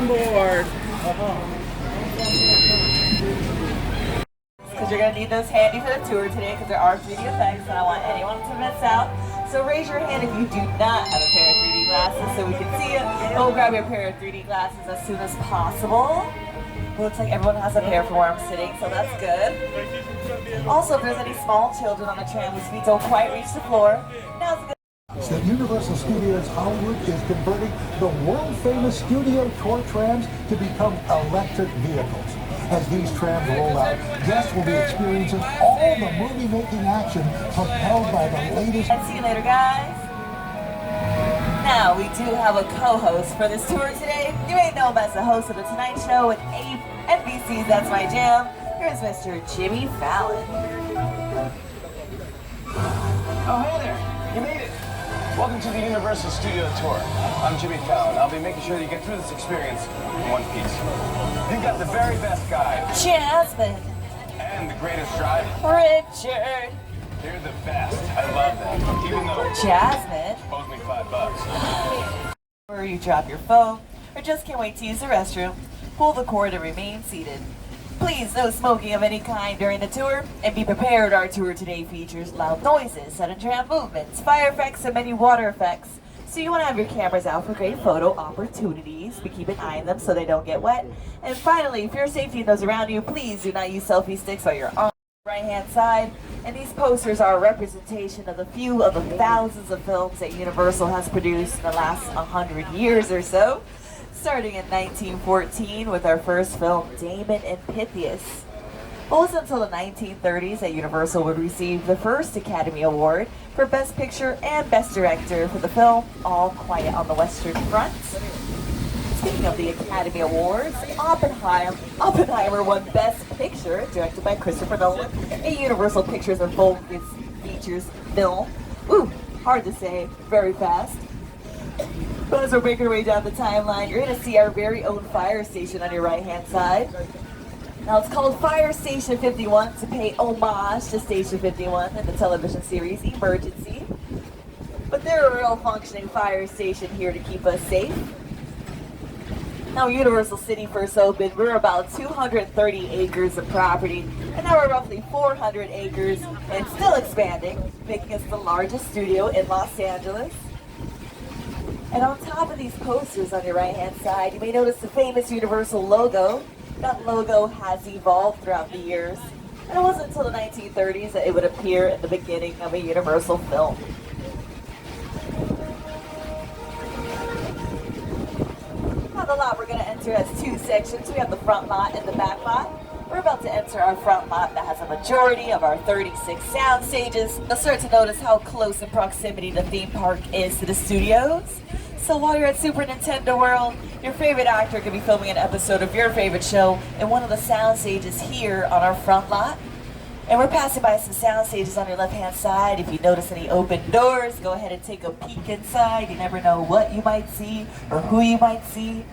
on board. Because you're going to need those handy for the tour today because there are 3D effects and I want anyone to miss out. So raise your hand if you do not have a pair of 3D glasses so we can see it. Go grab your pair of 3D glasses as soon as possible. It looks like everyone has a pair from where I'm sitting, so that's good. Also, if there's any small children on the tram whose feet don't quite reach the floor, now's a good that Universal Studios Hollywood is converting the world-famous Studio Tour trams to become electric vehicles. As these trams roll out, guests will be experiencing all the movie-making action propelled by the latest... And see you later, guys. Now, we do have a co-host for this tour today. You may know him as the host of The Tonight Show with NBC's That's My Jam. Here's Mr. Jimmy Fallon. Oh, hey there. You made it. Welcome to the Universal Studio Tour. I'm Jimmy Fallon. I'll be making sure that you get through this experience in one piece. You've got the very best guide. Jasmine. And the greatest driver. Richard. They're the best. I love them. Even though Jasmine. owes me $5. Or you drop your phone, or just can't wait to use the restroom, pull the cord and remain seated. Please, no smoking of any kind during the tour, and be prepared. Our tour today features loud noises, sudden tram movements, fire effects, and many water effects. So you want to have your cameras out for great photo opportunities, but keep an eye on them so they don't get wet. And finally, for your safety and those around you, please do not use selfie sticks while you're on the right-hand side. And these posters are a representation of a few of the thousands of films that Universal has produced in the last 100 years or so. Starting in 1914 with our first film, Damon and Pythias. It wasn't until the 1930s that Universal would receive the first Academy Award for Best Picture and Best Director for the film All Quiet on the Western Front. Speaking of the Academy Awards, Oppenheimer won Best Picture, directed by Christopher Nolan, a Universal Pictures and Focus Features film. Ooh, hard to say, very fast. But as we're making our way down the timeline, you're going to see our very own fire station on your right-hand side. Now, it's called Fire Station 51 to pay homage to Station 51 in the television series Emergency. But they're a real functioning fire station here to keep us safe. Now, Universal City first opened, we were about 230 acres of property, and now we're roughly 400 acres and still expanding, making us the largest studio in Los Angeles. And on top of these posters on your right-hand side, you may notice the famous Universal logo. That logo has evolved throughout the years, and it wasn't until the 1930s that it would appear in the beginning of a Universal film. Now the lot we're going to enter has two sections. We have the front lot and the back lot. We're about to enter our front lot that has a majority of our 36 sound stages. You'll start to notice how close in proximity the theme park is to the studios. So while you're at Super Nintendo World, your favorite actor could be filming an episode of your favorite show in one of the sound stages here on our front lot. And we're passing by some sound stages on your left-hand side. If you notice any open doors, go ahead and take a peek inside. You never know what you might see or who you might see.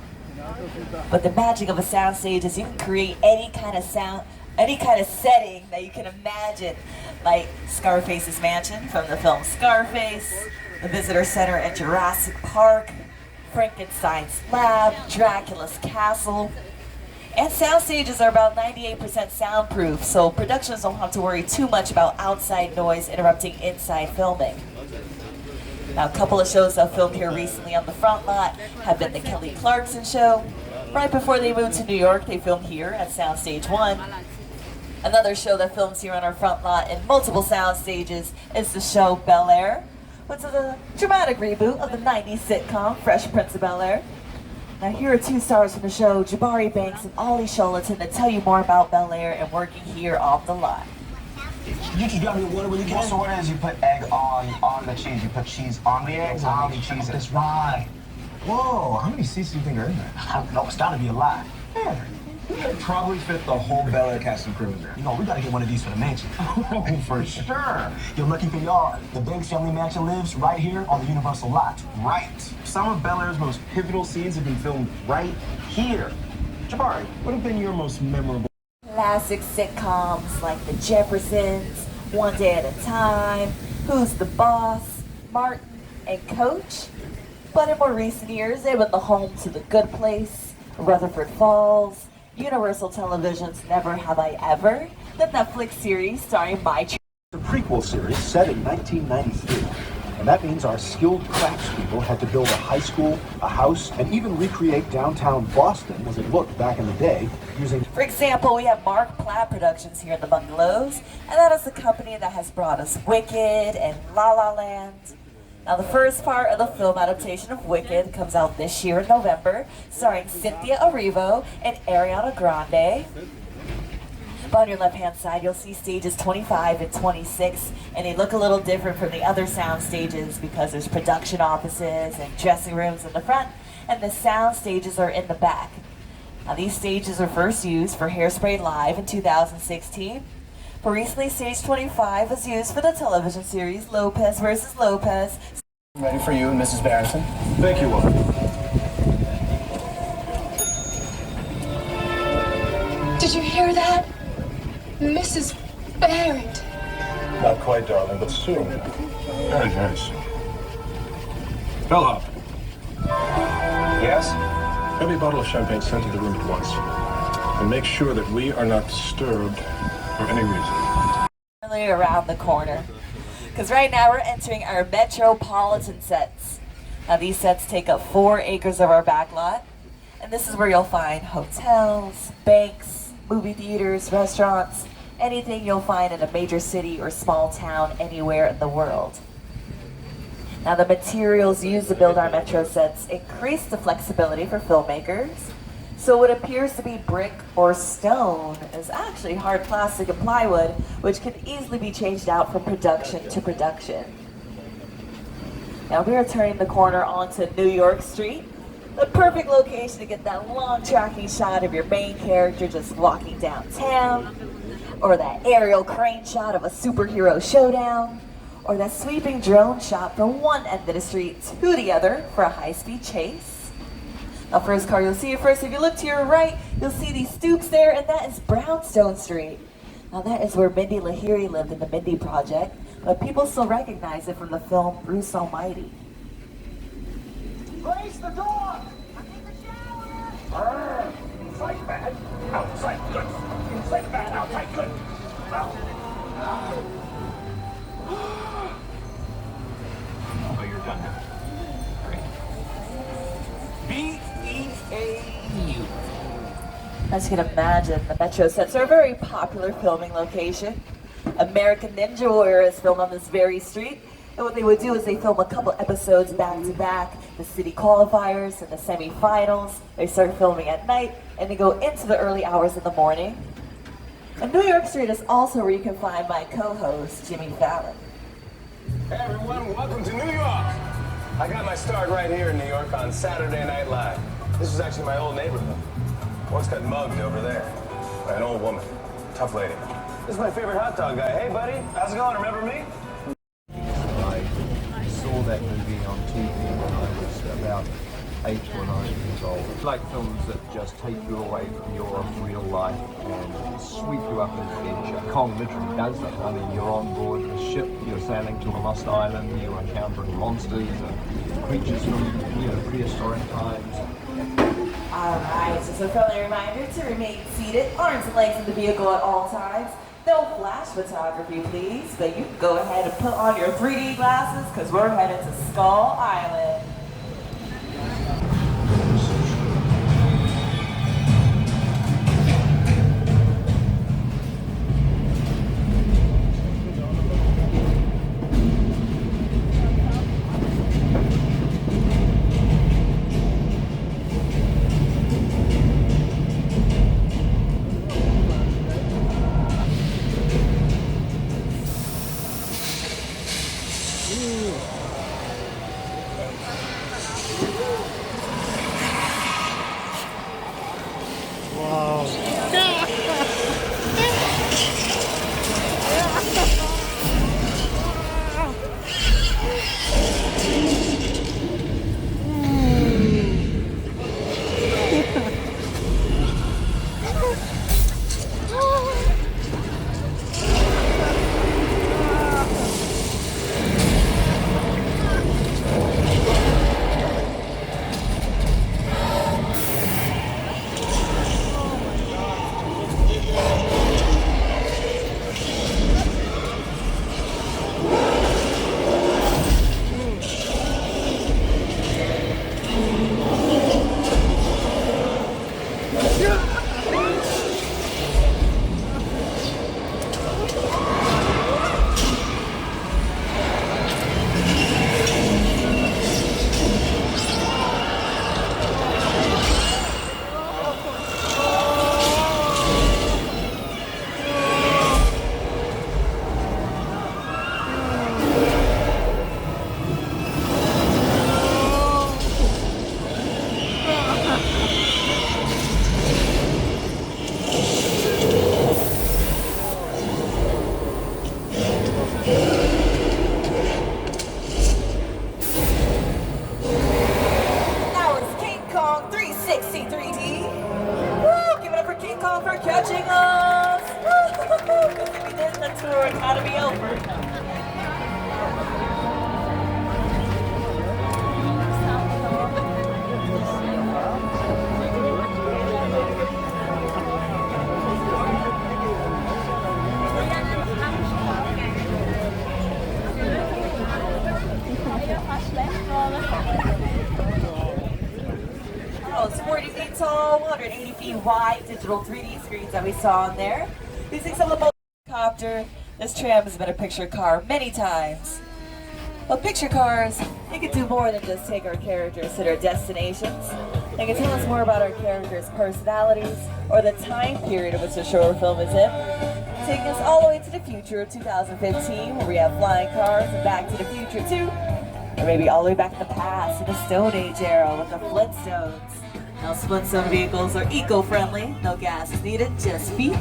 But the magic of a sound stage is you can create any kind of sound, any kind of setting that you can imagine, like Scarface's mansion from the film Scarface, the Visitor Center at Jurassic Park, Frankenstein's lab, Dracula's castle. And sound stages are about 98% soundproof, so productions don't have to worry too much about outside noise interrupting inside filming. Now, a couple of shows that filmed here recently on the front lot have been the Kelly Clarkson Show. Right before they moved to New York, they filmed here at Soundstage 1. Another show that films here on our front lot in multiple sound stages is the show Bel-Air, which is a dramatic reboot of the 90s sitcom Fresh Prince of Bel-Air. Now, here are two stars from the show, Jabari Banks and Ollie Sholaton, to tell you more about Bel-Air and working here off the lot. You just got me water when you get. So what it is, you put egg on the cheese, you put cheese on the eggs, on the cheese. That's right. Whoa, how many seats do you think are in there? I don't know, it's gotta be a lot. Yeah. We could probably fit the whole Bel-Air cast and crew in there. You know, we gotta get one of these for the mansion. Oh, for sure. You're lucky for y'all. The Banks family mansion lives right here on the Universal lot. Right. Some of Bel-Air's most pivotal scenes have been filmed right here. Jabari, what have been your most memorable? Classic sitcoms like The Jeffersons, One Day at a Time, Who's the Boss, Martin, and Coach. But in more recent years, they've been the home to The Good Place, Rutherford Falls, Universal Television's Never Have I Ever, the Netflix series starring My The prequel series set in 1993. And that means our skilled craftspeople had to build a high school, a house, and even recreate downtown Boston as it looked back in the day using... For example, we have Mark Platt Productions here in the Bungalows, and that is the company that has brought us Wicked and La La Land. Now, the first part of the film adaptation of Wicked comes out this year in November, starring Cynthia Erivo and Ariana Grande. But on your left-hand side, you'll see stages 25 and 26, and they look a little different from the other sound stages because there's production offices and dressing rooms in the front, and the sound stages are in the back. Now, these stages were first used for Hairspray Live in 2016. But recently, stage 25 was used for the television series Lopez vs. Lopez. Ready for you and Mrs. Barrington. Thank you, Will. Did you hear that? Mrs. Barrington. Not quite, darling, but soon. Very, very soon. Bellhop, Yes? have a bottle of champagne sent to the room at once. And make sure that we are not disturbed for any reason. Really around the corner. Because right now we're entering our metropolitan sets. Now these sets take up 4 acres of our back lot. And this is where you'll find hotels, banks, movie theaters, restaurants, anything you'll find in a major city or small town anywhere in the world. Now the materials used to build our metro sets increase the flexibility for filmmakers. So what appears to be brick or stone is actually hard plastic and plywood, which can easily be changed out from production to production. Now we are turning the corner onto New York Street. The perfect location to get that long tracking shot of your main character just walking downtown, or that aerial crane shot of a superhero showdown, or that sweeping drone shot from one end of the street to the other for a high-speed chase. Now, first car you'll see first, if you look to your right, you'll see these stoops there, and that is Brownstone Street. Now that is where Mindy Lahiri lived in the Mindy Project, but people still recognize it from the film Bruce Almighty. Raise the door! Inside bad, outside good. Inside bad, outside good. Oh, you're done now. Great. B-E-A-U. As you can imagine, the metro sets are a very popular filming location. American Ninja Warrior is filmed on this very street. And what they would do is they film a couple episodes back to back, the city qualifiers and the semifinals. They start filming at night and they go into the early hours of the morning. And New York Street is also where you can find my co-host, Jimmy Fallon. Hey everyone, welcome to New York. I got my start right here in New York on Saturday Night Live. This was actually my old neighborhood. Once got mugged over there by an old woman, tough lady. This is my favorite hot dog guy. Hey buddy, how's it going? Remember me? I saw that movie on TV when I was about 8 or 9 years old. It's like films that just take you away from your real life and sweep you up in adventure. Kong literally does that. I mean, you're on board a ship, you're sailing to a lost island, you're encountering monsters and creatures from, prehistoric times. Alright, just a friendly reminder to remain seated, arms and legs in the vehicle at all times. No flash photography, please, but you can go ahead and put on your 3D glasses because we're headed to Skull Island. the tour economy over. Oh, it's 40 feet tall, 180 feet wide, digital 3D screens that we saw in there. These things have a helicopter. This tram has been a picture car many times. But picture cars, they can do more than just take our characters to their destinations. They can tell us more about our characters' personalities or the time period in which the short film is in. Taking us all the way to the future of 2015, where we have flying cars and Back to the Future 2. Or maybe all the way back in the past, in the Stone Age era with the Flintstones. Now Flintstone vehicles are eco-friendly, no gas is needed, just feet.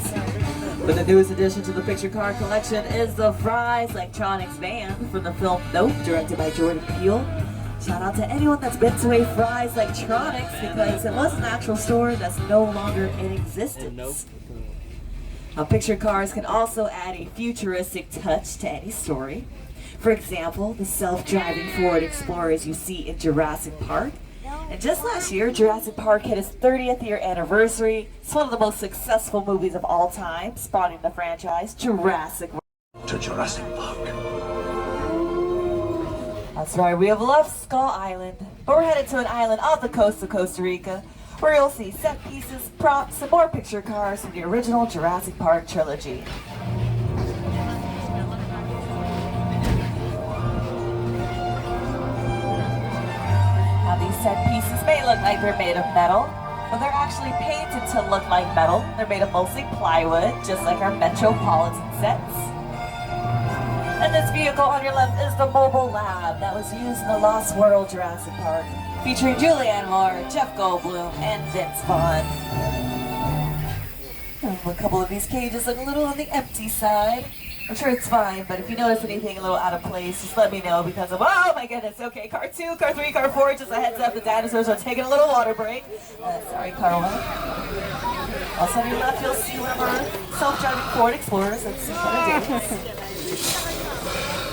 But the newest addition to the picture car collection is the Fry's Electronics van from the film Nope, directed by Jordan Peele. Shout out to anyone that's been to a Fry's Electronics because it was an actual store that's no longer in existence. Now, picture cars can also add a futuristic touch to any story. For example, the self-driving Ford Explorers you see in Jurassic Park. And just last year, Jurassic Park hit its 30th year anniversary. It's one of the most successful movies of all time, spawning the franchise Jurassic World. To Jurassic Park. That's right, we have left Skull Island, but we're headed to an island off the coast of Costa Rica, where you'll see set pieces, props, and more picture cars from the original Jurassic Park trilogy. Now these set pieces may look like they're made of metal, but they're actually painted to look like metal. They're made of mostly plywood, just like our Metropolitan sets. And this vehicle on your left is the Mobile Lab that was used in the Lost World Jurassic Park, featuring Julianne Moore, Jeff Goldblum, and Vince Vaughn. A couple of these cages look a little on the empty side. I'm sure it's fine, but if you notice anything a little out of place, just let me know because of, oh my goodness, okay, car 2, car 3, car 4, just a heads up, the dinosaurs are taking a little water break. Sorry, car 1. Also on your left, you'll see one of our self-driving Ford Explorers. Let's see what it is.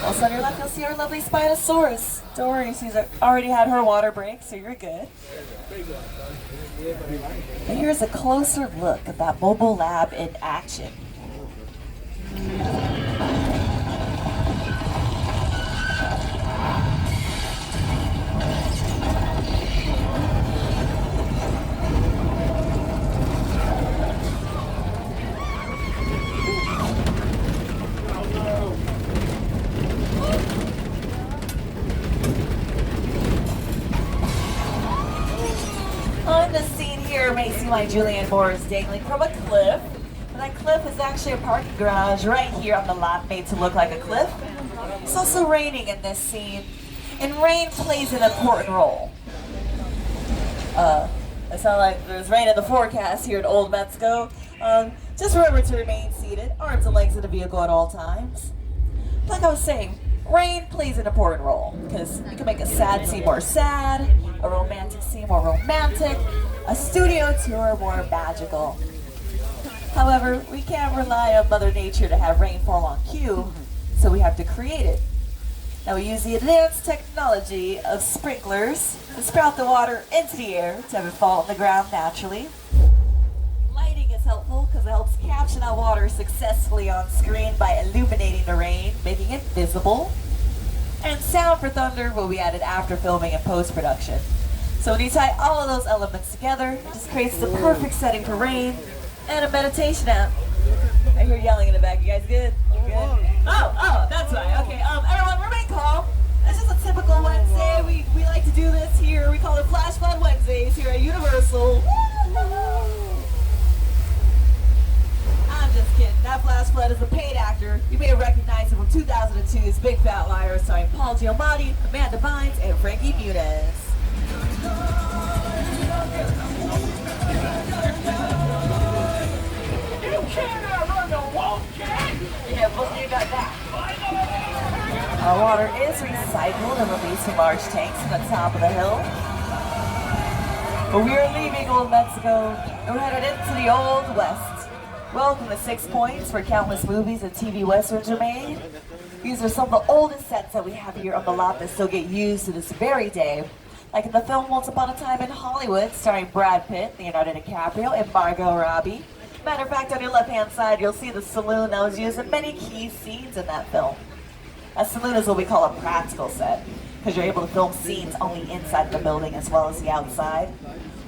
Also on your left, you'll see our lovely Spinosaurus. Don't worry, she's already had her water break, so you're good. And here's a closer look at that Mobile Lab in action. On the scene here, you may see my Julianne Moore is dangling from a cliff. And that cliff is actually a parking garage right here on the lot made to look like a cliff. It's also raining in this scene, and rain plays an important role. It's not like there's rain in the forecast here at Old Mexico. Just remember to remain seated, arms and legs in the vehicle at all times. Like I was saying, rain plays an important role because you can make a sad scene more sad, a romantic scene more romantic, a studio tour more magical. However, we can't rely on Mother Nature to have rainfall on cue, so we have to create it. Now we use the advanced technology of sprinklers to sprout the water into the air to have it fall on the ground naturally. Lighting is helpful because it helps capture that water successfully on screen by illuminating the rain, making it visible. And sound for thunder will be added after filming and post-production. So when you tie all of those elements together, it just creates the perfect setting for rain and a meditation app. I hear yelling in the back. You guys good? Good? Oh, that's right. Okay, everyone remain calm. It's just a typical Wednesday. We like to do this here. We call it Flash Flood Wednesdays here at Universal. I'm just kidding. That Flash Flood is a paid actor. You may have recognized him from 2002's Big Fat Liar, starring Paul Giamatti, Amanda Bynes, and Frankie Muniz. Our water is recycled and released in large tanks from the top of the hill. But we are leaving Old Mexico and we're headed into the Old West. Welcome to 6 Points, where countless movies and TV westerns are made. These are some of the oldest sets that we have here on the lot that still get used to this very day. Like in the film Once Upon a Time in Hollywood, starring Brad Pitt, Leonardo DiCaprio, and Margot Robbie. Matter of fact, on your left-hand side, you'll see the saloon that was used in many key scenes in that film. A saloon is what we call a practical set, because you're able to film scenes only inside the building as well as the outside.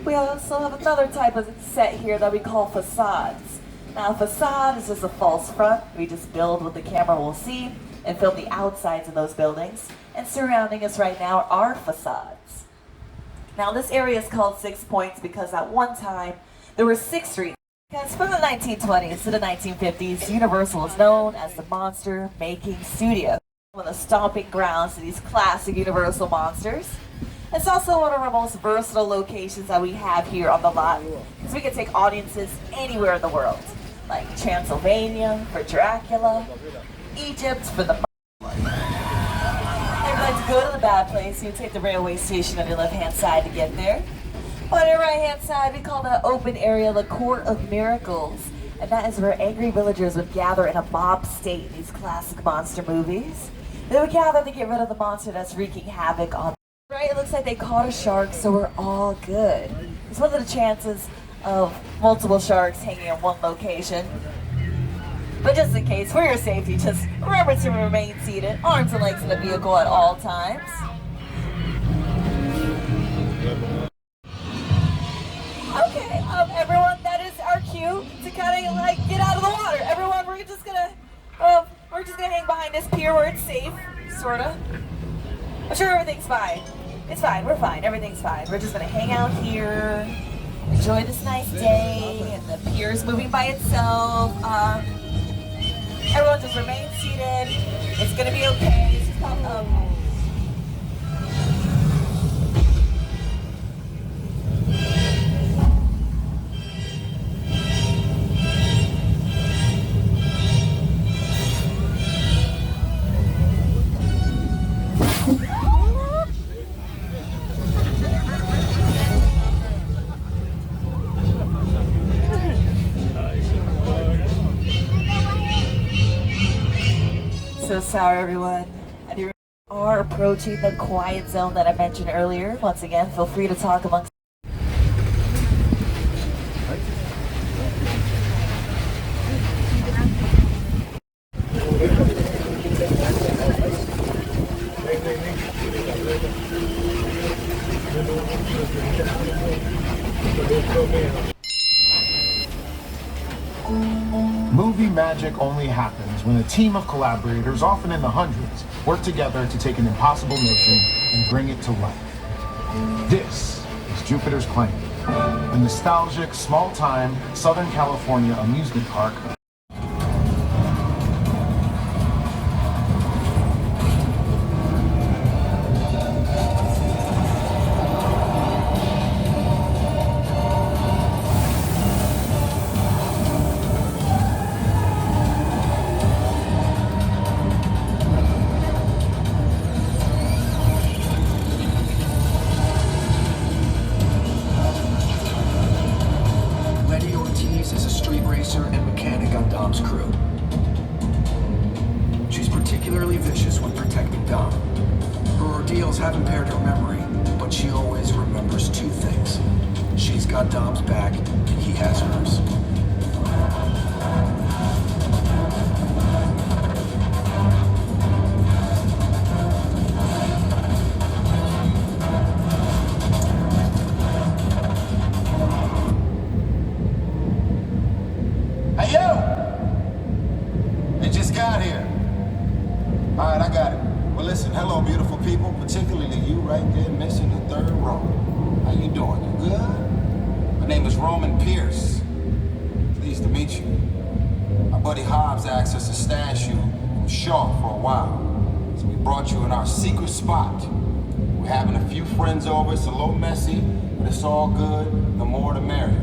We also have another type of set here that we call facades. Now, a facade is just a false front. We just build what the camera will see and film the outsides of those buildings. And surrounding us right now are facades. Now, this area is called 6 Points because at one time there were 6 streets. Because from the 1920s to the 1950s, Universal was known as the Monster Making Studio, one of the stomping grounds to these classic Universal monsters. It's also one of our most versatile locations that we have here on the lot, because we can take audiences anywhere in the world, like Transylvania for Dracula, Egypt for the. If you'd like to go to the bad place, you take the railway station on your left-hand side to get there. On your right-hand side, we call that open area the Court of Miracles, and that is where angry villagers would gather in a mob state in these classic monster movies. They would gather to get rid of the monster that's wreaking havoc on. Right, it looks like they caught a shark, so we're all good. It's one of the chances of multiple sharks hanging in one location. But just in case, for your safety, just remember to remain seated, arms and legs in the vehicle at all times. Okay, everyone, that is our cue to kind of like get out of the water. Everyone, we're just gonna hang behind this pier where it's safe, sorta. I'm sure everything's fine. It's fine, we're fine, everything's fine. We're just gonna hang out here, enjoy this nice day, and the pier's moving by itself. Everyone just remain seated. It's gonna be okay. It's just So sorry, everyone. We are approaching the quiet zone that I mentioned earlier. Once again, feel free to talk amongst. Movie magic only happens when a team of collaborators, often in the hundreds, work together to take an impossible mission and bring it to life. This is Jupiter's Claim, a nostalgic, small-time Southern California amusement park. Have impaired her memory, but she always remembers 2 things. She's got Dom's back, and he has hers. Hey, yo! They just got here. All right, I got it. Well, listen, hello, beautiful people, particularly you right there missing the 3rd row. How you doing? You good? My name is Roman Pierce. Pleased to meet you. My buddy Hobbs asked us to stash you from Shaw for a while, so we brought you in our secret spot. We're having a few friends over. It's a little messy, but it's all good. The more the merrier.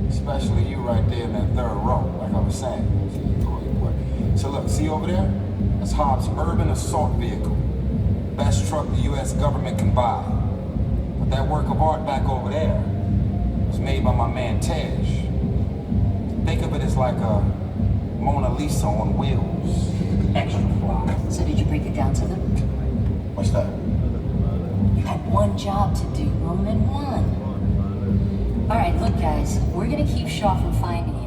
Especially you right there in that 3rd row, like I was saying. So look, see over there? That's Hobbs' urban assault vehicle. Best truck the U.S. government can buy. But that work of art back over there was made by my man Tej. Think of it as like a Mona Lisa on wheels. Extra fly. So did you break it down to them? What's that? You had one job to do, Roman, one. All right, look, guys, we're gonna keep Shaw from finding you.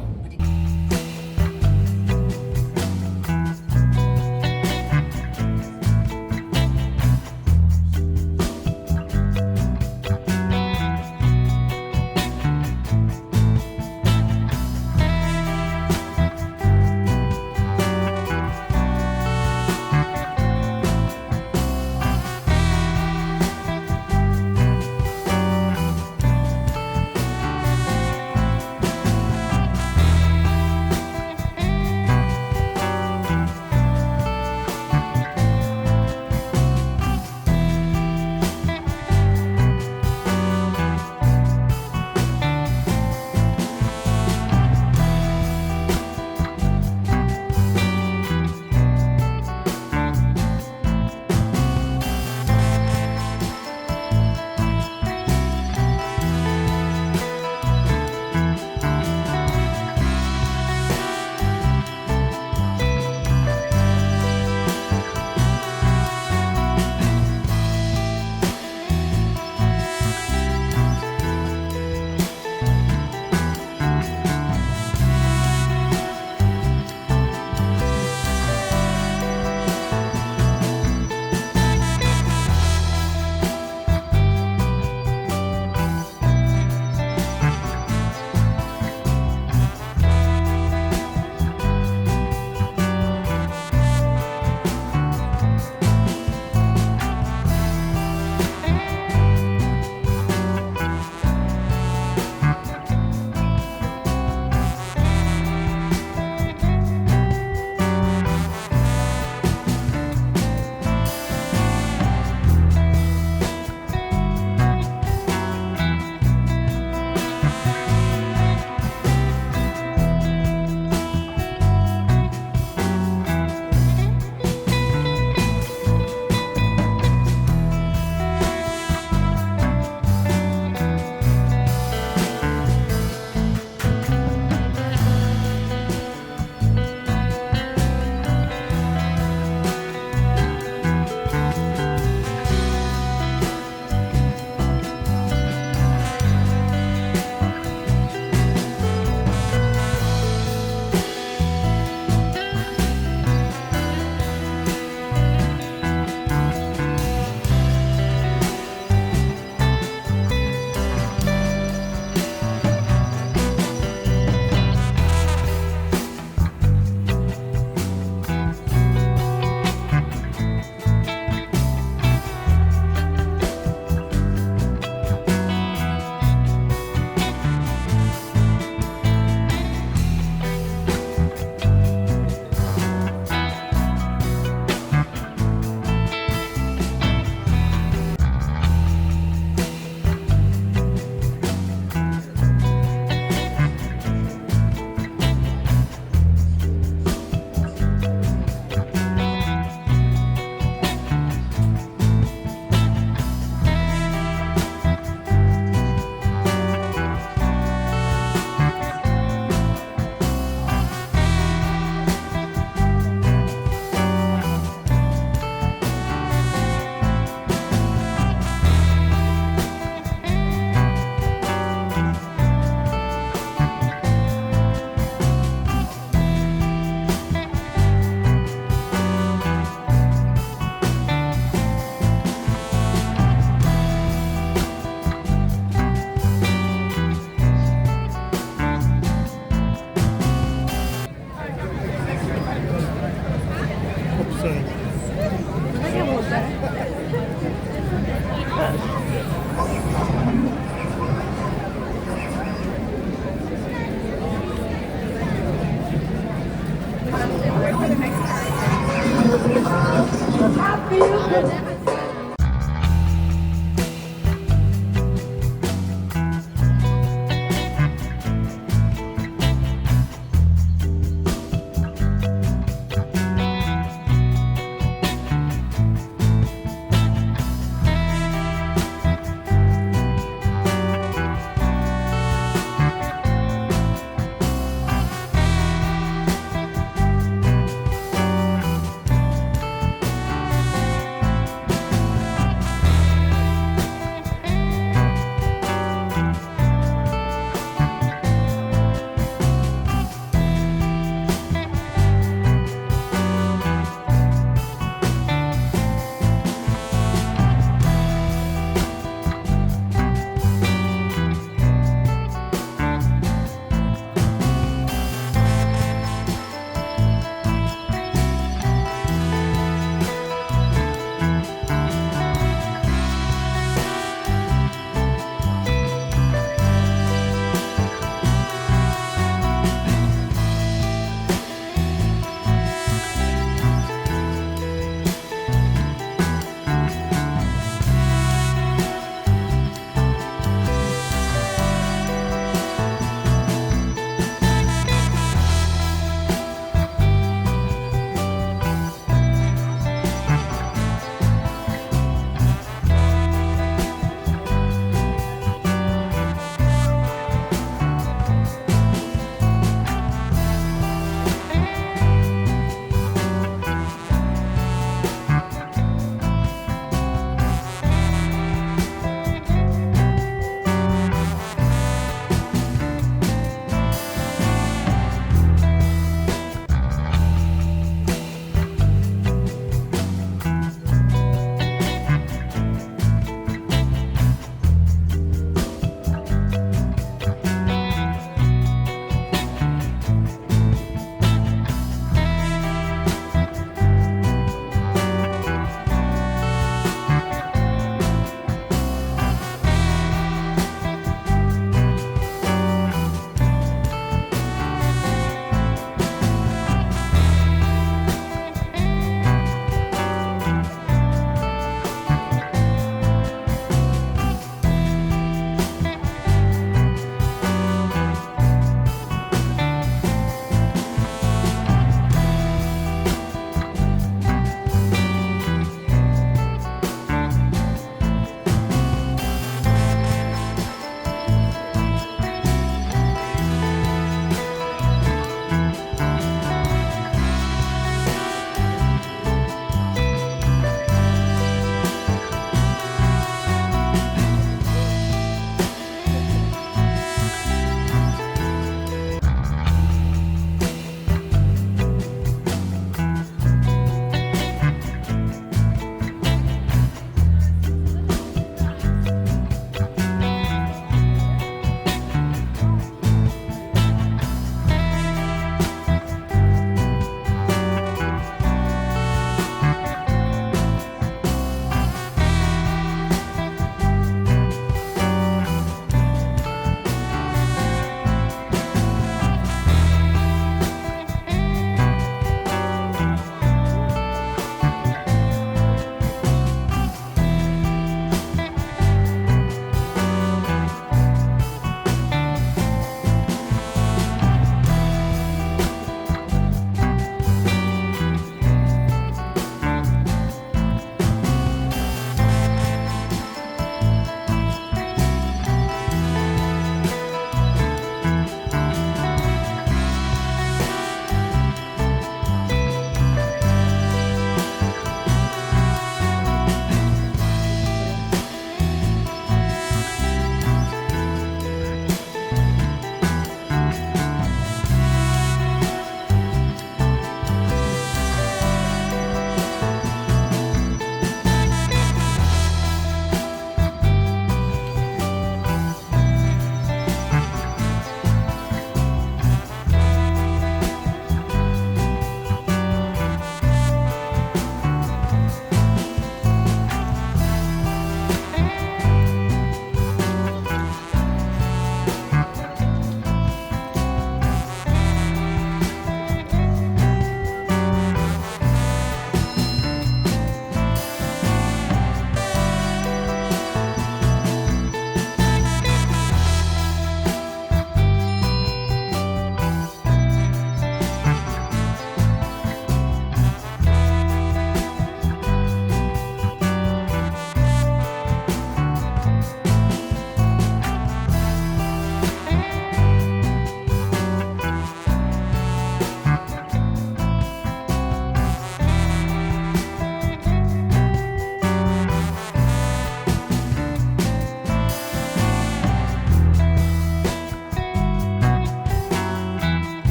I feel good.